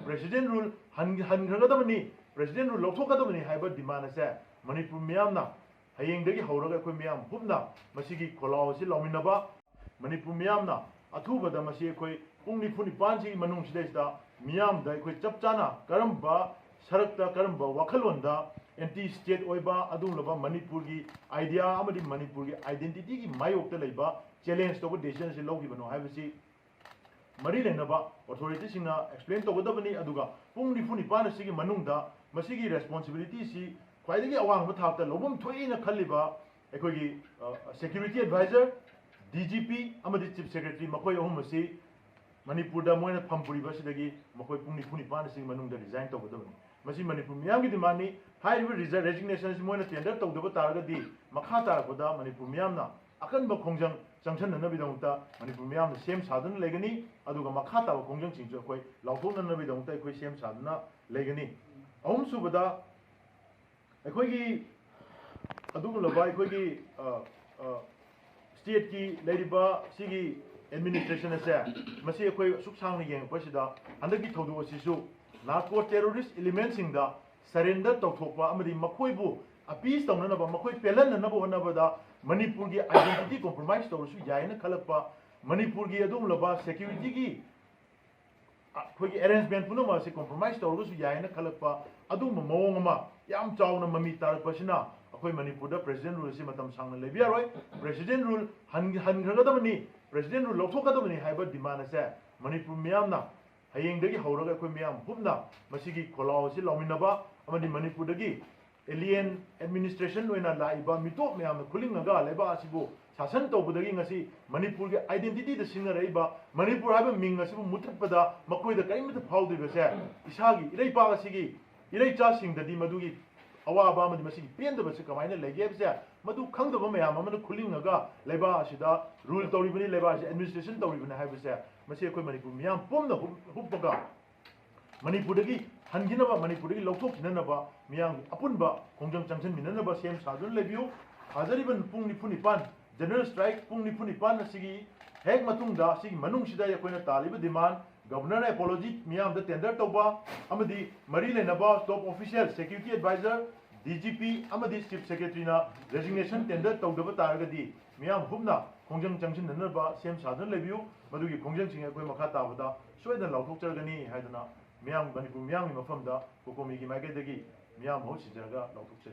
president rule hangragadaani president rule lawthokadabani haiba demand ase manipur miyamna hayengdagi hawraga khoi miyam hubna masigi kholao si lawminaba manipur miyamna athubada masi khoi pungni phuni pansi manung sidaisda miyam da khoi chapchana karamba sarakta karamba wakhalonda anti state oiba adulaba manipur gi idea amadi manipur gi identity gi mayokta leiba challenge to decision si lawgibano haibasi mari lenaba authority singna explain to godabani aduga pungni phuni panasi gi manungda masigi responsibility si khwaidagi awang thakta lobum thoina khaliba ekhoi security advisor DGP amadi chief secretary makoi ahum asi manipur da moina phampuri basidagi makoi pungni phuni panasi manungda resign to godabani masi manipur miyam gi dimani high resignation si moina tender to daba taragadi makha tarakoda manipur miyamna akan ba khongjang changchan na bidongta manipur miyam sem sadun legani aduga makha ta khongjang chingjo koi lawthok na bidongta koi sem saduna legani ahum subada ekhoi gi adugu labai ekhoi gi state ki leriba sigi administration ase masi ekhoi suksang ni yeng pasida andagi thodu asisu narco terrorist elements singda surrender tawthokpa amadi makhoi bu appease tawna ba makhoi pelan na ba hona da manipur gi identity compromise tawsu yaina khalakpa manipur gi adum laba security gi khoi gi arrangement puno ma se compromise tawsu yaina khalakpa adum mawong ma yam chawna mami tar pasina akhoi manipur da president rule si matam sangna lebia roi president rule hangragadamani president rule lawthokadamani haiba demand ase manipur miyamna hayengdagi hawraga akhoi miyam hubna masigi kholao si lawminaba amadi manipur dagi alien administration loina laiba mitok miyam khulingaga leba asibu sasan tawbudagi ngasi manipur gi identity da singaraiba manipur haiba ming asibu muthatpada makoida kaimata phawdiba se isagi irei pa asigi irei cha singdadi madugi awaba amadi masigi pendaba se kamaina lege se madu khangdaba miyam amana khulingaga leba asida rule tawribani leba asi administration tawribani haiba se masi akhoi manipur miyam pomna hubbaga manipur dagi hanginaba manipur dagi lawthokkinanaba miyam apunba khongjang changchan minanaba sem sadun lebiu hazariban pungni phuni pan general strike pungni phuni pan asigi hek matungda sigi manung sida yakoina taliba demand governor apology miyam da tender toba amadi mari lenaba top official security advisor DGP amadi chief secretary na resignation tender tawdaba taragadi miyam hubna khongjang changchin nanaba sem sadun lebiu madugi khongjang singa koi makha tabada soidan lawthokjargani haidana miyam manipur miyam mafamda kokomi gi maigedagi miyam ho sijaraga lawthokchai